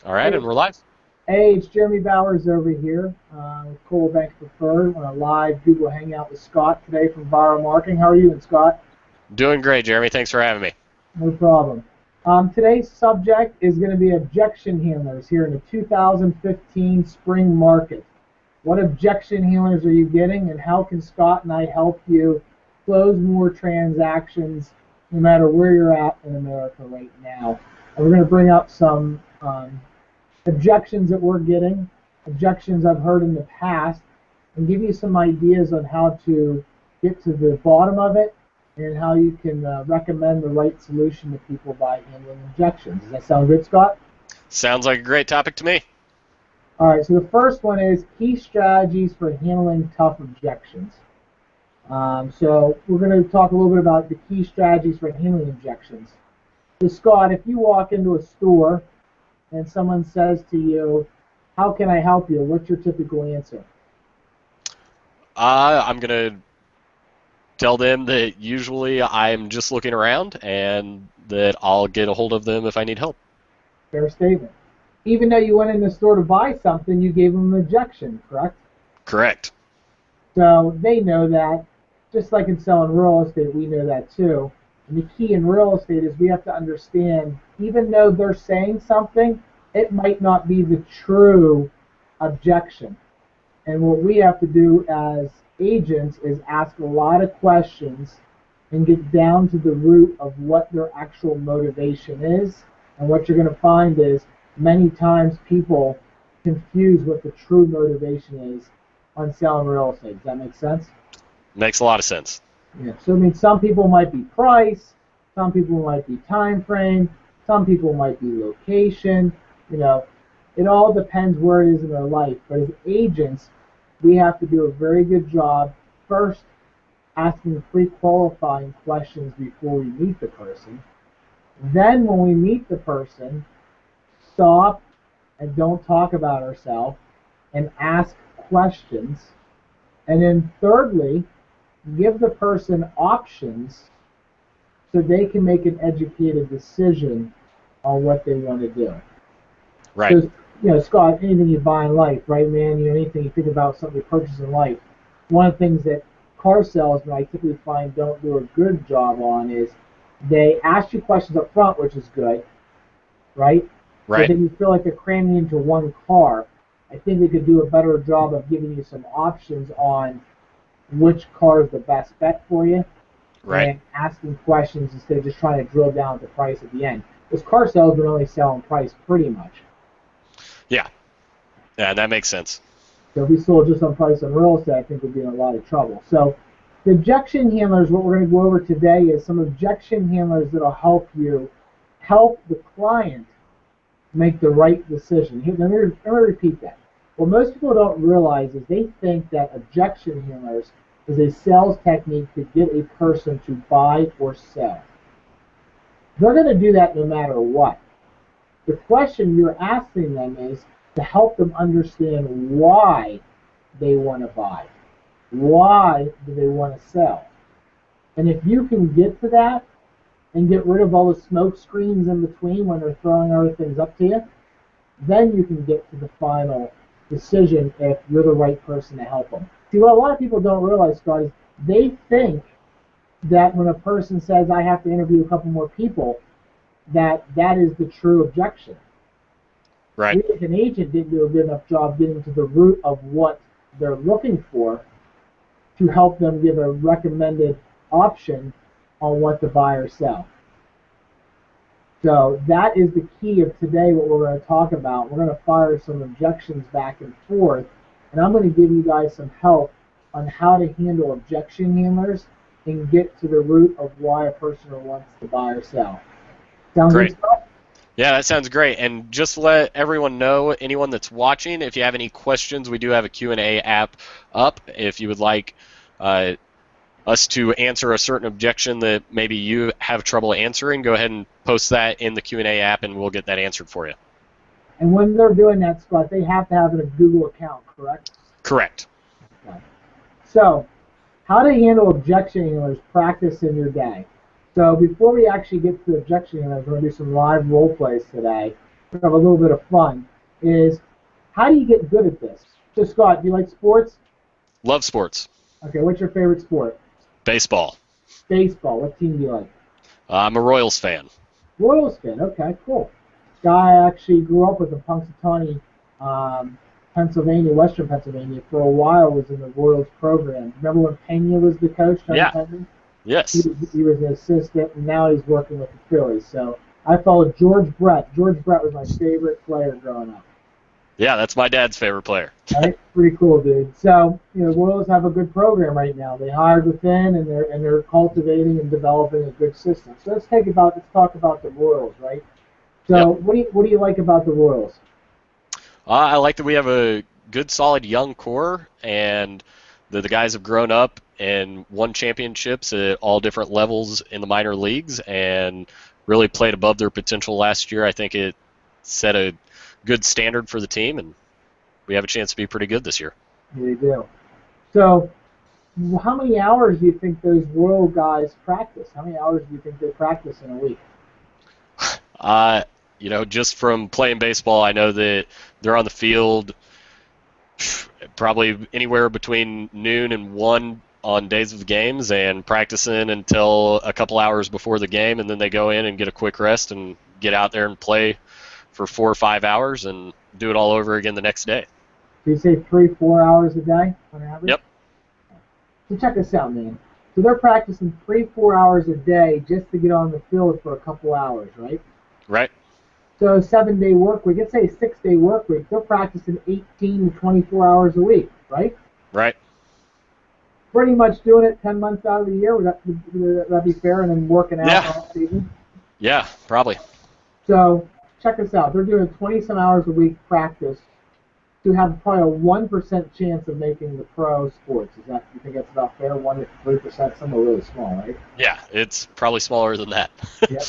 All right, Hey, and we're live. hey, it's Jeremy Bowers over here with Coldwell Bank Preferred on a live Google Hangout with Scott today from Vyral Marketing. How are you, and Scott? Doing great, Jeremy. Thanks for having me. No problem. Today's subject is going to be objection handlers here in the 2015 spring market. What objection handlers are you getting, and how can Scott and I help you close more transactions no matter where you're at in America right now? And we're going to bring up some objections that we're getting, objections I've heard in the past, and give you some ideas on how to get to the bottom of it and how you can recommend the right solution to people by handling objections. Does that sound good, Scott? Sounds like a great topic to me. All right, so the first one is key strategies for handling tough objections. So we're going to talk a little bit about the key strategies for handling objections. So Scott, if you walk into a store and someone says to you, how can I help you? What's your typical answer? I'm going to tell them that usually I'm just looking around and that I'll get a hold of them if I need help. Fair statement. Even though you went in the store to buy something, you gave them an objection, correct? Correct. So they know that. Just like in selling real estate, we know that too. And the key in real estate is we have to understand, even though they're saying something, it might not be the true objection. And what we have to do as agents is ask a lot of questions and get down to the root of what their actual motivation is. And what you're going to find is many times people confuse what the true motivation is on selling real estate. Does that make sense? Makes a lot of sense. Yeah. So I mean, some people might be price, some people might be time frame, some people might be location. You know, it all depends where it is in their life. But as agents, we have to do a very good job first asking pre-qualifying questions before we meet the person. Then when we meet the person, stop and don't talk about ourselves and ask questions. And then thirdly, give the person options so they can make an educated decision on what they want to do. Right. Because, Scott, anything you buy in life, right, man? Anything you think about something you purchase in life, one of the things that car salesmen I typically find don't do a good job on is they ask you questions up front, which is good, right? But Right. then you feel like they're cramming into one car. I think they could do a better job of giving you some options on which car is the best bet for you Right. and asking questions instead of just trying to drill down at the price at the end. Because car salesmen only sell on price pretty much. Yeah. Yeah, that makes sense. So if we sold just on price on real estate, I think we'd be in a lot of trouble. So the objection handlers, what we're going to go over today is some objection handlers that will help you help the client make the right decision. Here, let me repeat that. What most people don't realize is they think that objection handlers is a sales technique to get a person to buy or sell. They're going to do that no matter what. The question you're asking them is to help them understand why they want to buy. Why do they want to sell? And if you can get to that and get rid of all the smoke screens in between when they're throwing other things up to you, then you can get to the final decision if you're the right person to help them. See, what a lot of people don't realize, Scott, is they think that when a person says, I have to interview a couple more people, that is the true objection. Right. We as an agent didn't do a good enough job getting to the root of what they're looking for to help them give a recommended option on what to buy or sell. So that is the key of today, what we're going to talk about. We're going to fire some objections back and forth, and I'm going to give you guys some help on how to handle objection handlers and get to the root of why a person wants to buy or sell. Sound Great. good, Scott? Yeah, that sounds great. And just to let everyone know, anyone that's watching, if you have any questions, we do have a Q&A app up. If you would like us to answer a certain objection that maybe you have trouble answering, go ahead and post that in the Q&A app, and we'll get that answered for you. And when they're doing that, Scott, they have to have a Google account, correct? Correct. Okay. So, how to handle objection handlers, practice in your day. So before we actually get to the objection handlers, we're going to do some live role plays today. have a little bit of fun, is how do you get good at this? So, Scott, do you like sports? Love sports. Okay, what's your favorite sport? Baseball. Baseball. What team do you like? I'm a Royals fan. Royals fan. Okay, cool. Guy I actually grew up with in Punxsutawney, Pennsylvania, Western Pennsylvania. For a while, was in the Royals program. Remember when Pena was the coach, Tony Yeah. Pena? Yes. He was an assistant, and now he's working with the Phillies. So I followed George Brett. George Brett was my favorite player growing up. Yeah, that's my dad's favorite player. Right? Pretty cool, dude. So, Royals have a good program right now. They hired within, and they're cultivating and developing a good system. So let's talk about the Royals, right? So Yep. what do you like about the Royals? I like that we have a good, solid young core, and the guys have grown up and won championships at all different levels in the minor leagues and really played above their potential last year. I think it set a good standard for the team, and we have a chance to be pretty good this year. They do. So how many hours do you think those Royal guys practice? How many hours do you think they practice in a week? Just from playing baseball, I know that they're on the field probably anywhere between noon and 1 on days of the games and practicing until a couple hours before the game, and then they go in and get a quick rest and get out there and play for 4 or 5 hours and do it all over again the next day. Do you say 3-4 hours a day on average? Yep. So check this out, man. So they're practicing 3-4 hours a day just to get on the field for a couple hours, right? Right. So a 7-day work week, let's say a 6-day work week, they're practicing 18 to 24 hours a week, right? Right. Pretty much doing it 10 months out of the year. Would that be fair? And then working out all season? Yeah, probably. So check this out. They're doing 20-some hours a week practice to have probably a 1% chance of making the pro sports. You think that's about fair? 1 to 3%, somewhere really small, right? Yeah, it's probably smaller than that. Yep.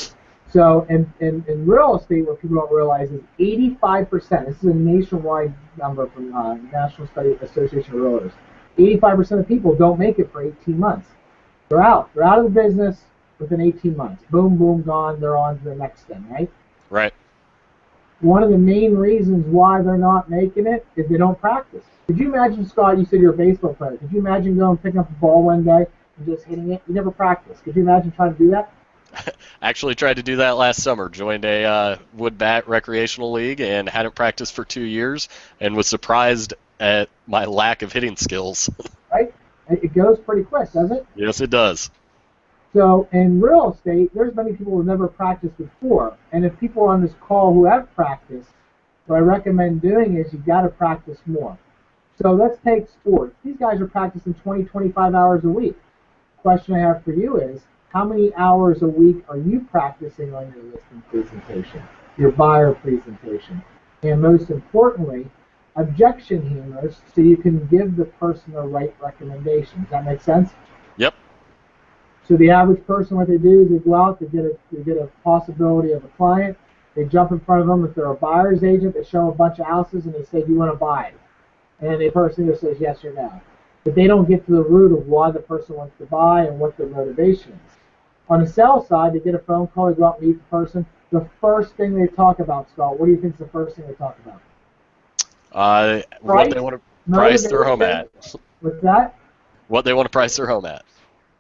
So in real estate, what people don't realize is 85%, this is a nationwide number from National Study Association of Realtors, 85% of people don't make it for 18 months. They're out. They're out of the business within 18 months. Boom, boom, gone. They're on to the next thing, right? Right. One of the main reasons why they're not making it is they don't practice. Could you imagine, Scott, you said you're a baseball player. Could you imagine going and picking up a ball one day and just hitting it? You never practice. Could you imagine trying to do that? Actually tried to do that last summer. Joined a wood bat recreational league and hadn't practiced for 2 years and was surprised at my lack of hitting skills. Right? It goes pretty quick, doesn't it? Yes, it does. So in real estate, there's many people who never practiced before. And if people on this call who have practiced, what I recommend doing is you've got to practice more. So let's take sports. These guys are practicing 20, 25 hours a week. Question I have for you is, how many hours a week are you practicing on your listing presentation, your buyer presentation? And most importantly, objection handlers, so you can give the person the right recommendation. Does that make sense? Yep. So the average person, what they do is they go out, they get a possibility of a client, they jump in front of them. If they're a buyer's agent, they show them a bunch of houses and they say, do you want to buy it? And the person either says yes or no. But they don't get to the root of why the person wants to buy and what their motivation is. On the sell side, they get a phone call, they go out and meet the person. The first thing they talk about, Scott, what do you think is the first thing they talk about? What they want to price their home at. What's that? What they want to price their home at.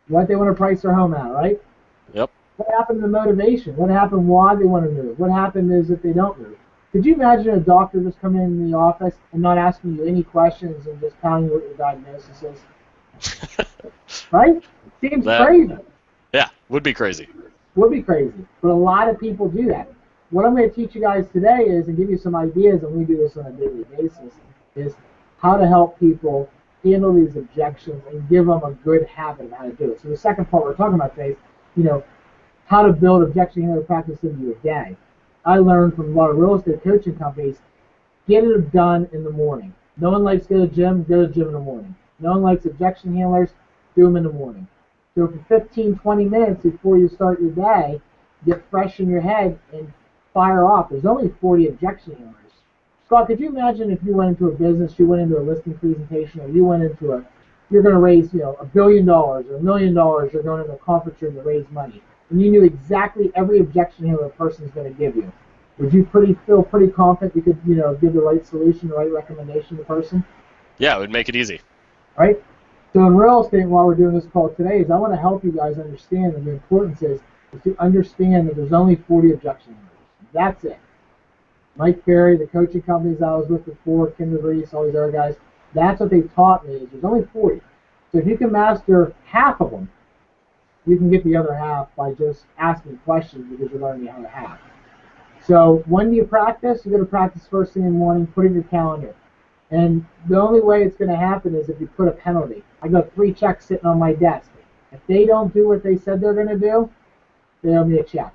What they want to price their home at, right? Yep. What happened to the motivation? What happened why they want to move? What happened is if they don't move? Could you imagine a doctor just coming in the office and not asking you any questions and just telling you what your diagnosis is? Right? Seems crazy. Yeah, would be crazy. Would be crazy. But a lot of people do that. What I'm going to teach you guys today is, and give you some ideas, and we do this on a daily basis, is how to help people handle these objections and give them a good habit of how to do it. So the second part we're talking about today is, how to build objection handling practice into your day. I learned from a lot of real estate coaching companies, get it done in the morning. No one likes to go to the gym in the morning. No one likes objection handlers, do them in the morning. So for 15, 20 minutes before you start your day, get fresh in your head and fire off. There's only 40 objection handlers. Scott, could you imagine if you went into a business, you went into a listing presentation, or you went into you're going to raise, $1 billion or $1 million, you're going into a conference room to raise money, and you knew exactly every objection handler the person's going to give you. Would you feel pretty confident you could, give the right solution, the right recommendation to the person? Yeah, it would make it easy. Right? So in real estate, while we're doing this call today, is I want to help you guys understand that the importance is to understand that there's only 40 objection handlers. That's it. Mike Ferry, the coaching companies I was with before, Kim DeVries, all these other guys, that's what they taught me is there's only 40. So if you can master half of them, you can get the other half by just asking questions because you're learning the other half. So when do you practice? You're going to practice first thing in the morning, put it in your calendar. And the only way it's going to happen is if you put a penalty. I got 3 checks sitting on my desk. If they don't do what they said they're going to do, they owe me a check.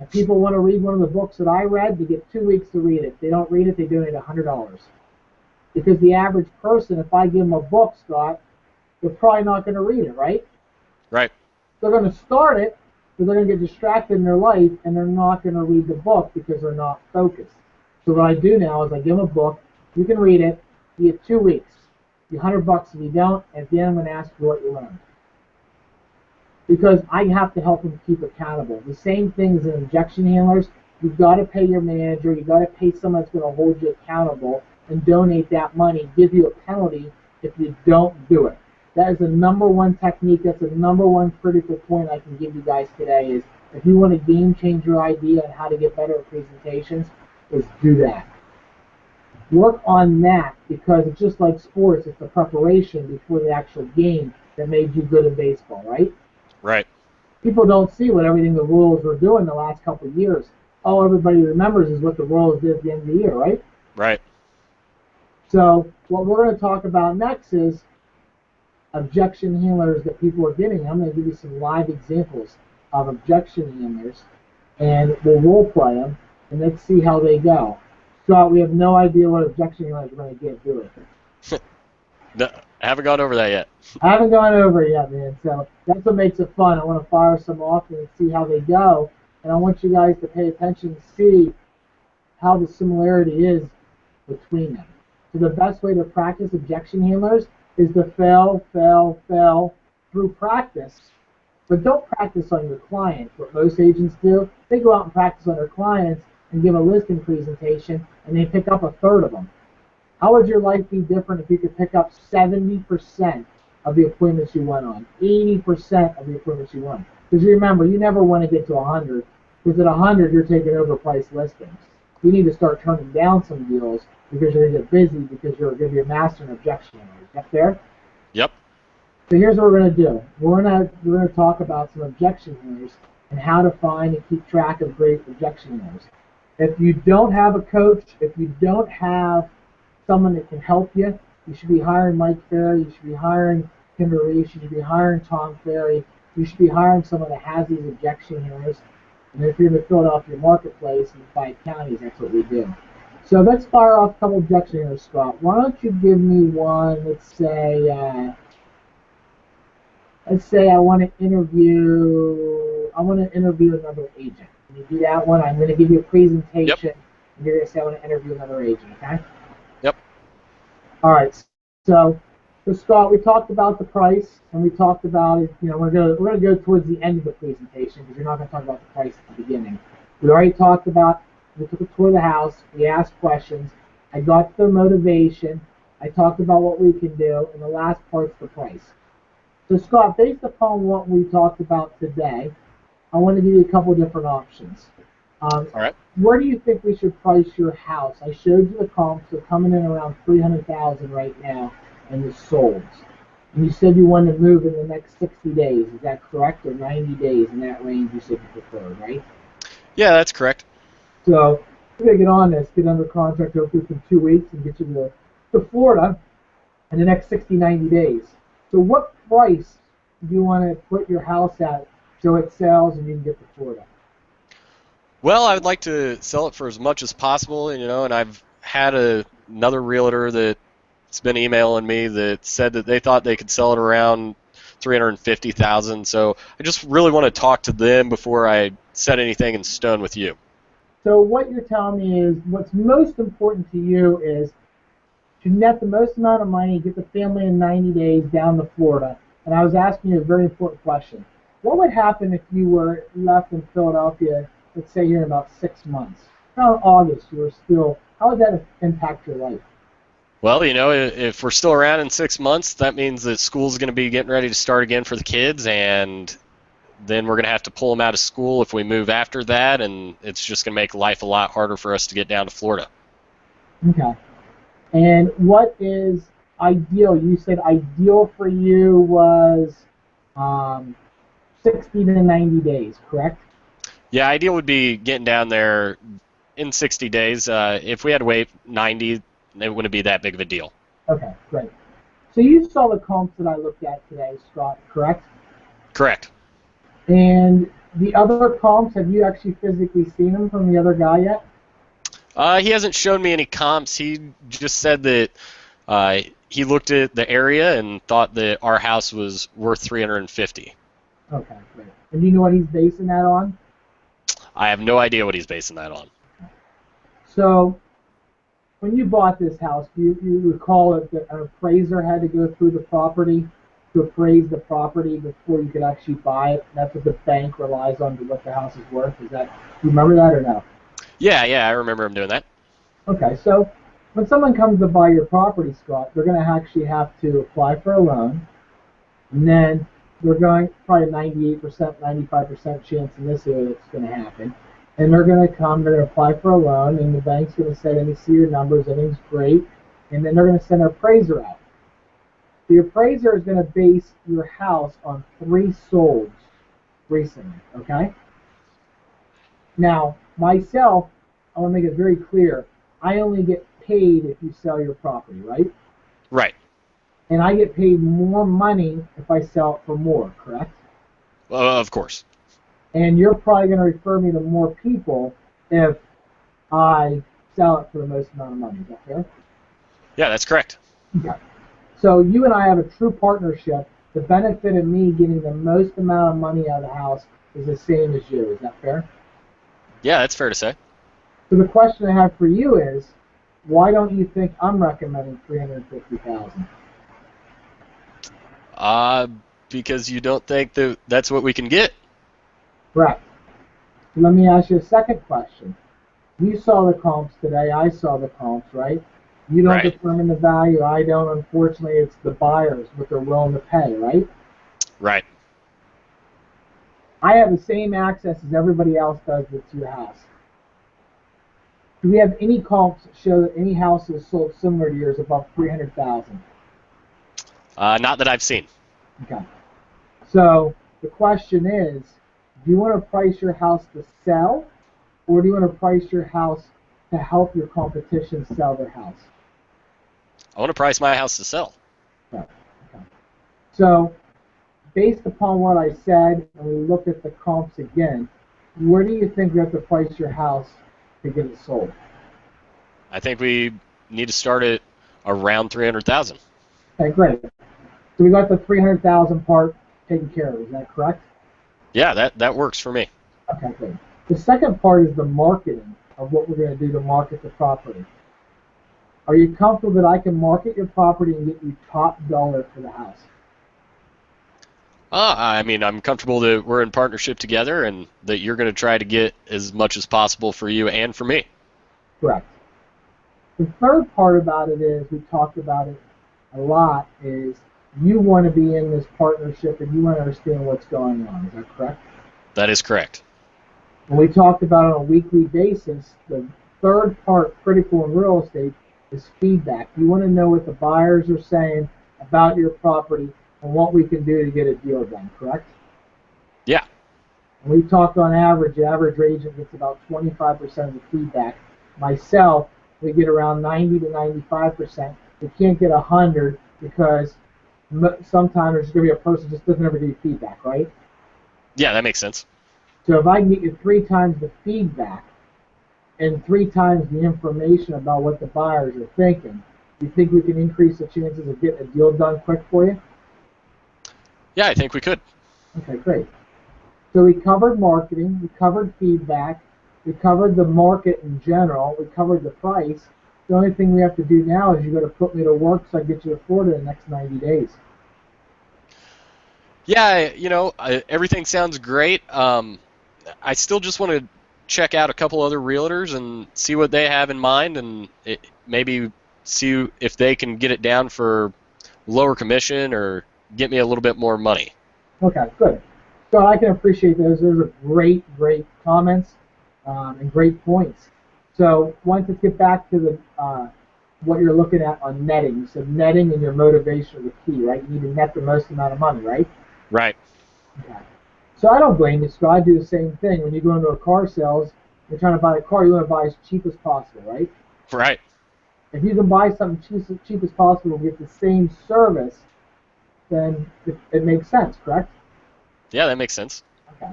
If people want to read one of the books that I read, they get 2 weeks to read it. If they don't read it, they donate $100. Because the average person, if I give them a book, Scott, they're probably not going to read it, right? Right. They're going to start it, but they're going to get distracted in their life, and they're not going to read the book because they're not focused. So what I do now is I give them a book. You can read it. You get 2 weeks. You $100 if you don't. At the end, I'm going to ask you what you learned. Because I have to help them keep accountable. The same thing as in objection handlers. You've got to pay your manager. You've got to pay someone that's going to hold you accountable and donate that money, give you a penalty if you don't do it. That is the number one technique. That's the number one critical point I can give you guys today is if you want a game changer idea on how to get better at presentations, is do that. Work on that because it's just like sports. It's the preparation before the actual game that made you good in baseball, right? Right. People don't see what everything the Royals were doing the last couple of years. All everybody remembers is what the Royals did at the end of the year, right? Right. So what we're going to talk about next is objection handlers that people are getting. I'm going to give you some live examples of objection handlers, and we'll role play them, and let's see how they go. Scott, we have no idea what objection handlers are going to get, do we? No, I haven't gone over that yet. I haven't gone over it yet, man. So that's what makes it fun. I want to fire some off and see how they go, and I want you guys to pay attention and see how the similarity is between them. So the best way to practice objection handlers is to fail through practice. But don't practice on your clients. What most agents do, they go out and practice on their clients and give a listing presentation, and they pick up a third of them. How would your life be different if you could pick up 70% of the appointments you went on, 80% of the appointments you won? Because remember, you never want to get to 100, because at 100, you're taking overpriced listings. You need to start turning down some deals because you're going to get busy because you're going to be a master in objection handlers. Is that fair? Yep. So here's what we're going to do. We're going to talk about some objection handlers and how to find and keep track of great objection handlers. If you don't have a coach, if you don't have someone that can help you, you should be hiring Mike Ferry, you should be hiring Kimber Reese, you should be hiring Tom Ferry, you should be hiring someone that has these objection handlers. And if you're in the Philadelphia marketplace in the 5 counties, that's what we do. So let's fire off a couple objection handlers, Scott. Why don't you give me one, let's say I want to interview another agent. Can you do that one? I'm going to give you a presentation. Yep. And you're going to say I want to interview another agent, okay? Yep. All right. So Scott, we talked about the price, and we talked about it. We're going to go towards the end of the presentation because you're not going to talk about the price at the beginning. We already talked about. We took a tour of the house. We asked questions. I got their motivation. I talked about what we can do, and the last part's the price. So Scott, based upon what we talked about today, I want to give you a couple different options. All right. Where do you think we should price your house? I showed you the comps. They're coming in around $300,000 right now, and the solds. And you said you want to move in the next 60 days. Is that correct? Or 90 days in that range you said you preferred, right? Yeah, that's correct. So we're going to get on this, get under contract hopefully within 2 weeks, and get you to Florida in the next 60, 90 days. So what price do you want to put your house at so it sells and you can get to Florida? Well, I would like to sell it for as much as possible, and I've had another realtor that's been emailing me that said that they thought they could sell it around $350,000. So I just really want to talk to them before I set anything in stone with you. So what you're telling me is what's most important to you is to net the most amount of money, get the family in 90 days down to Florida. And I was asking you a very important question. What would happen if you were left in Philadelphia, let's say here in about 6 months? Now in August, you're still. How would that impact your life? Well, if we're still around in 6 months, that means that school's going to be getting ready to start again for the kids, and then we're going to have to pull them out of school if we move after that, and it's just going to make life a lot harder for us to get down to Florida. Okay. And what is ideal? You said ideal for you was um, 60 to 90 days, correct? Yeah, ideal would be getting down there in 60 days. If we had to wait 90, it wouldn't be that big of a deal. Okay, great. So you saw the comps that I looked at today, Scott, correct? Correct. And the other comps, have you actually physically seen them from the other guy yet? He hasn't shown me any comps. He just said that he looked at the area and thought that our house was worth 350. Okay, great. And do you know what he's basing that on? I have no idea what he's basing that on. So when you bought this house, do you recall that an appraiser had to go through the property to appraise the property before you could actually buy it? That's what the bank relies on to what the house is worth. Do you remember that or no? Yeah, I remember him doing that. Okay, so when someone comes to buy your property, Scott, they're going to actually have to apply for a loan, and then they're going probably 98%, 95% chance in this area it's going to happen. And they're going to apply for a loan, and the bank's going to say, let me see your numbers, everything's great, and then they're going to send an appraiser out. The appraiser is going to base your house on 3 solds recently, okay? Now, myself, I want to make it very clear, I only get paid if you sell your property, right? Right. And I get paid more money if I sell it for more, correct? Of course. And you're probably going to refer me to more people if I sell it for the most amount of money. Is that fair? Yeah, that's correct. Okay. So you and I have a true partnership. The benefit of me getting the most amount of money out of the house is the same as you. Is that fair? Yeah, that's fair to say. So the question I have for you is, why don't you think I'm recommending $350,000? Because you don't think that that's what we can get. Correct. So let me ask you a second question. You saw the comps today. I saw the comps, right? You don't Right. determine the value. I don't. Unfortunately, it's the buyers, what they're willing to pay, right? Right. I have the same access as everybody else does to your house. Do we have any comps that show that any house that is sold similar to yours above 300,000? Not that I've seen. Okay. So the question is, do you want to price your house to sell, or do you want to price your house to help your competition sell their house? I want to price my house to sell. Okay. Okay. So based upon what I said, and we look at the comps again, where do you think you have to price your house to get it sold? I think we need to start at around 300,000. Okay, great. So we got the 300,000 part taken care of. Is that correct? Yeah, that works for me. Okay, good. The second part is the marketing of what we're going to do to market the property. Are you comfortable that I can market your property and get you top dollar for the house? I mean, I'm comfortable that we're in partnership together and that you're going to try to get as much as possible for you and for me. Correct. The third part about it is, we talked about it a lot, is you want to be in this partnership and you want to understand what's going on. Is that correct? That is correct. When we talked about it on a weekly basis, the third part critical in real estate is feedback. You want to know what the buyers are saying about your property and what we can do to get a deal done, correct? Yeah. And we talked on average, the average agent gets about 25% of the feedback. Myself, we get around 90 to 95%. We can't get 100 because sometimes there's going to be a person who just doesn't ever give you feedback, right? Yeah, that makes sense. So if I can get you 3 times the feedback and 3 times the information about what the buyers are thinking, do you think we can increase the chances of getting a deal done quick for you? Yeah, I think we could. Okay, great. So we covered marketing, we covered feedback, we covered the market in general, we covered the price. The only thing we have to do now is you got to put me to work so I get you to Florida in the next 90 days. Yeah, everything sounds great. I still just want to check out a couple other realtors and see what they have in mind, and maybe see if they can get it down for lower commission or get me a little bit more money. Okay, good. So I can appreciate those. Those are great comments and great points. So once let's get back to the what you're looking at on netting. So netting and your motivation are the key, right? You need to net the most amount of money, right? Right. Okay. So I don't blame you, Scott. I do the same thing. When you go into a car sales, you're trying to buy a car, you want to buy as cheap as possible, right? Right. If you can buy something cheap as possible and get the same service, then it makes sense, correct? Yeah, that makes sense. Okay.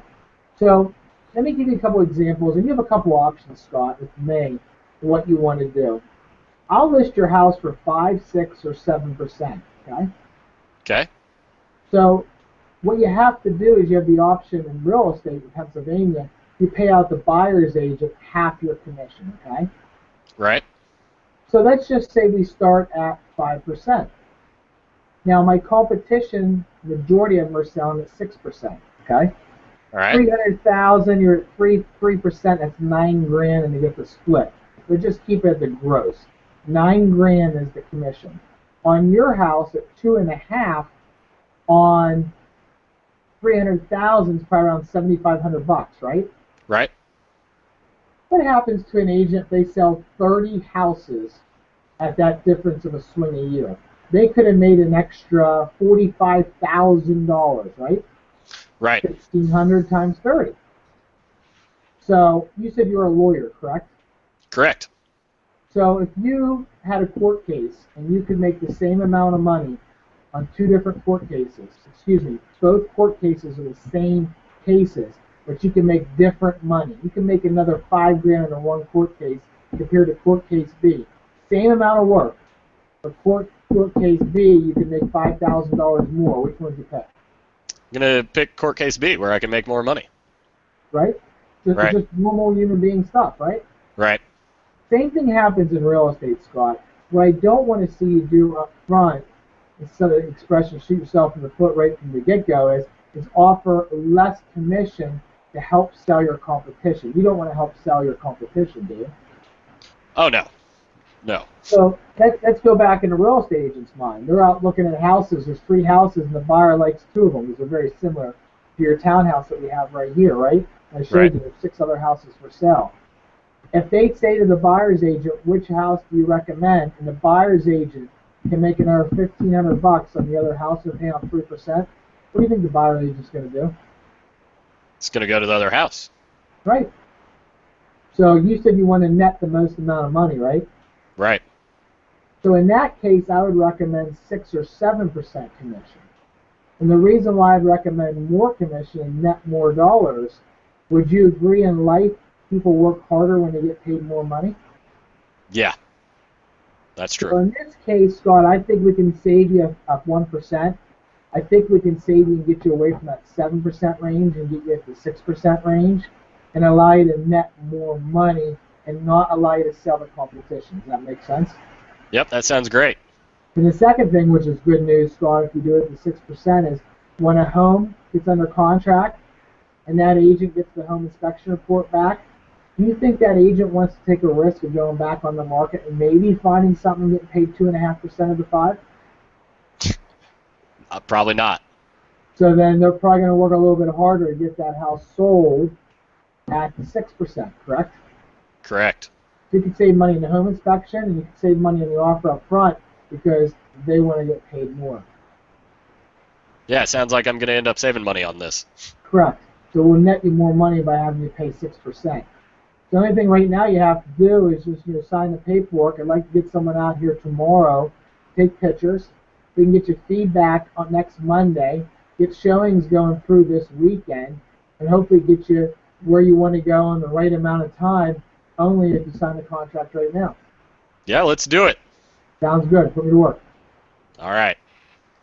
So let me give you a couple examples, and you have a couple options, Scott, with me, what you want to do. I'll list your house for 5, 6, or 7%. Okay. Okay. So what you have to do is you have the option in real estate in Pennsylvania. You pay out the buyer's agent half your commission. Okay. Right. So let's just say we start at 5%. Now my competition, majority of them are selling at 6%. Okay. All right. 300,000, you're at 3%. That's $9,000, and you get the split. But just keep it at the gross. $9,000 is the commission. On your house at 2.5, on 300,000 is probably around $7,500, right? Right. What happens to an agent if they sell 30 houses at that difference of a swing a year? They could have made an extra $45,000, right? Right. 1,500 times 30. So you said you're a lawyer, correct? Correct. So if you had a court case and you could make the same amount of money on 2 different court cases, both court cases are the same cases, but you can make different money. You can make another $5,000 in one court case compared to court case B. Same amount of work. For court case B, you can make $5,000 more. Which one do you pick? I'm going to pick court case B, where I can make more money. Right? Right. Just normal human being stuff, right? Right. Same thing happens in real estate, Scott. What I don't want to see you do up front, instead of the expression shoot yourself in the foot right from the get-go, is offer less commission to help sell your competition. You don't want to help sell your competition, do you? Oh, no. No. So let's go back in the real estate agent's mind. They're out looking at houses. There's 3 houses, and the buyer likes 2 of them. These are very similar to your townhouse that we have right here, right? I showed you there's 6 other houses for sale. If they say to the buyer's agent, which house do you recommend, and the buyer's agent can make another $1,500 on the other house and pay out 3%, what do you think the buyer's agent's going to do? It's going to go to the other house. Right. So you said you want to net the most amount of money, right? Right. So in that case, I would recommend 6 or 7% commission. And the reason why I'd recommend more commission and net more dollars, would you agree in life people work harder when they get paid more money? Yeah. That's true. So in this case, Scott, I think we can save you up 1%. I think we can save you and get you away from that 7% range and get you at the 6% range and allow you to net more money and not allow you to sell the competition. Does that make sense? Yep, that sounds great. And the second thing, which is good news, Scott, if you do it at the 6%, is when a home gets under contract and that agent gets the home inspection report back, do you think that agent wants to take a risk of going back on the market and maybe finding something and getting paid 2.5% of the 5? Probably not. So then they're probably going to work a little bit harder to get that house sold at the 6%, correct? Correct. So you can save money in the home inspection and you can save money on the offer up front because they want to get paid more. Yeah, it sounds like I'm going to end up saving money on this. Correct. So we'll net you more money by having you pay 6%. The only thing right now you have to do is just sign the paperwork. I'd like to get someone out here tomorrow, take pictures. We can get your feedback on next Monday, get showings going through this weekend, and hopefully get you where you want to go in the right amount of time, only if you sign the contract right now. Yeah, let's do it. Sounds good. Put me to work. All right.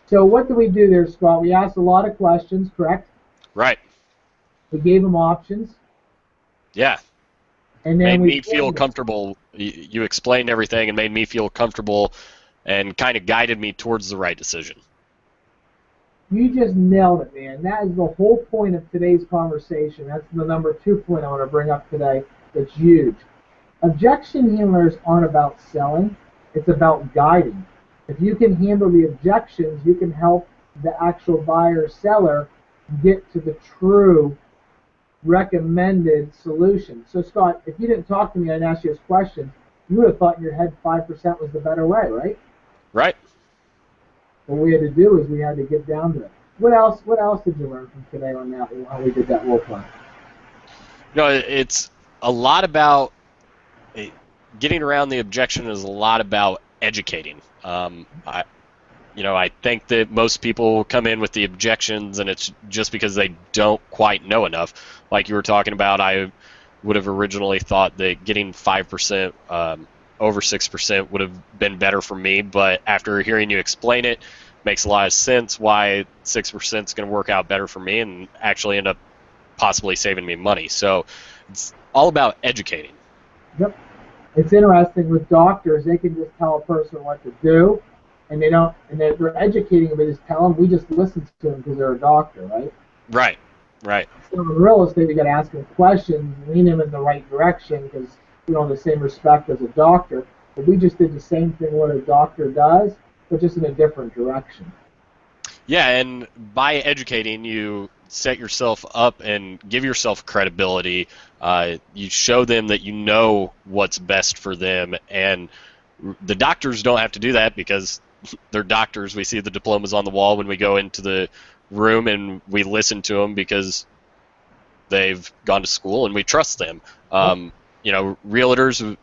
So what did we do there, Scott? We asked a lot of questions, correct? Right. We gave them options. Yeah. And then made me feel comfortable. You explained everything and made me feel comfortable and kind of guided me towards the right decision. You just nailed it, man. That is the whole point of today's conversation. That's the number 2 point I want to bring up today. That's huge. Objection handlers aren't about selling. It's about guiding. If you can handle the objections, you can help the actual buyer or seller get to the true recommended solution. So, Scott, if you didn't talk to me and ask you this question, you would have thought in your head 5% was the better way, right? Right. What we had to do is we had to get down to it. What else did you learn from today on that, how we did that role play? No, it's a lot about getting around the objection is a lot about educating. I think that most people come in with the objections, and it's just because they don't quite know enough. Like you were talking about, I would have originally thought that getting 5%, over 6% would have been better for me, but after hearing you explain it, makes a lot of sense why 6% is going to work out better for me and actually end up possibly saving me money. So it's all about educating. Yep. It's interesting with doctors, they can just tell a person what to do, and they're educating them, they just tell them, we just listen to them because they're a doctor, right? Right. So in real estate, we got to ask them questions, lean them in the right direction because we don't have the same respect as a doctor. But we just did the same thing what a doctor does, but just in a different direction. Yeah, and by educating, you set yourself up and give yourself credibility. You show them that you know what's best for them, and the doctors don't have to do that because they're doctors. We see the diplomas on the wall when we go into the room, and we listen to them because they've gone to school and we trust them. Realtors,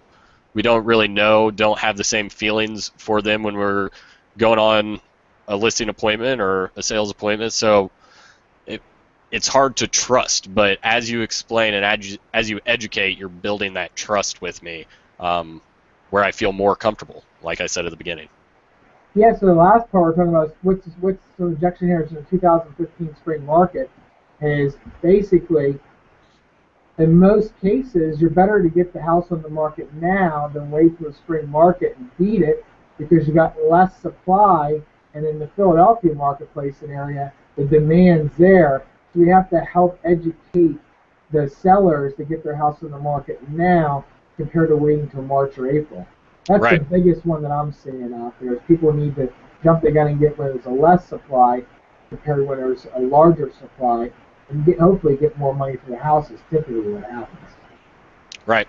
we don't really don't have the same feelings for them when we're going on a listing appointment or a sales appointment. So it's hard to trust, but as you explain and as you educate, you're building that trust with me, where I feel more comfortable, like I said at the beginning. Yeah, so the last part we're talking about is what's the objection here in the 2015 spring market is basically, in most cases, you're better to get the house on the market now than wait for the spring market and beat it because you got less supply, and in the Philadelphia marketplace area, the demand's there. So we have to help educate the sellers to get their house on the market now compared to waiting until March or April. That's Right. The biggest one that I'm seeing out there is people need to jump the gun and get when there's a less supply compared to when there's a larger supply and hopefully get more money for the house is typically what happens. Right.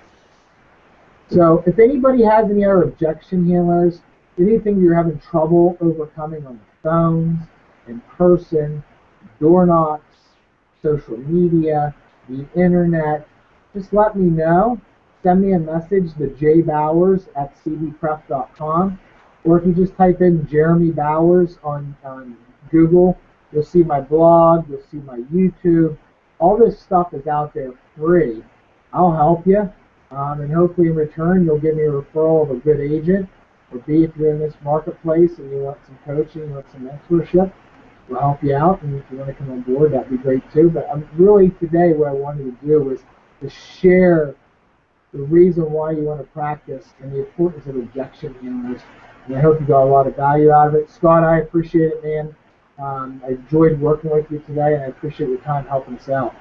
So if anybody has any other objection handlers, anything you're having trouble overcoming on the phones, in person, door knocks, social media, the internet, just let me know. Send me a message to jbowers@cbprep.com, or if you just type in Jeremy Bowers on Google, you'll see my blog, you'll see my YouTube. All this stuff is out there free. I'll help you, and hopefully in return you'll give me a referral of a good agent, or B, if you're in this marketplace and you want some coaching, you want some mentorship, we'll help you out, and if you want to come on board, that'd be great too. But really today what I wanted to do was to share the reason why you want to practice and the importance of objection handlers. And I hope you got a lot of value out of it. Scott, I appreciate it, man. I enjoyed working with you today, and I appreciate your time helping us out.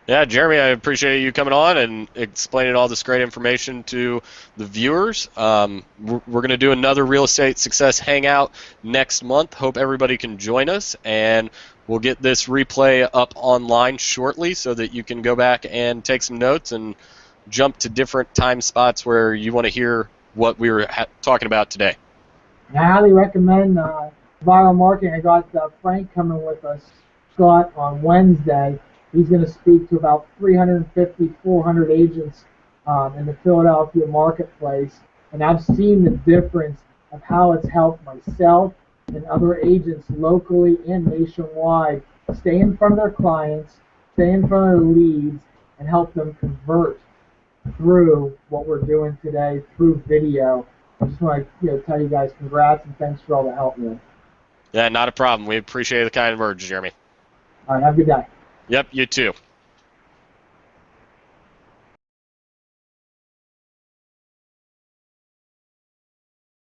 Yeah, Jeremy, I appreciate you coming on and explaining all this great information to the viewers. We're going to do another Real Estate Success Hangout next month. Hope everybody can join us, and we'll get this replay up online shortly so that you can go back and take some notes and jump to different time spots where you want to hear what we were talking about today. I highly recommend Vyral Marketing. I got Frank coming with us, Scott, on Wednesday. He's going to speak to about 350, 400 agents in the Philadelphia marketplace, and I've seen the difference of how it's helped myself and other agents locally and nationwide stay in front of their clients, stay in front of their leads, and help them convert through what we're doing today through video. I just want to tell you guys congrats and thanks for all the help, man. Yeah, not a problem. We appreciate the kind words, Jeremy. All right, have a good day. Yep, you too.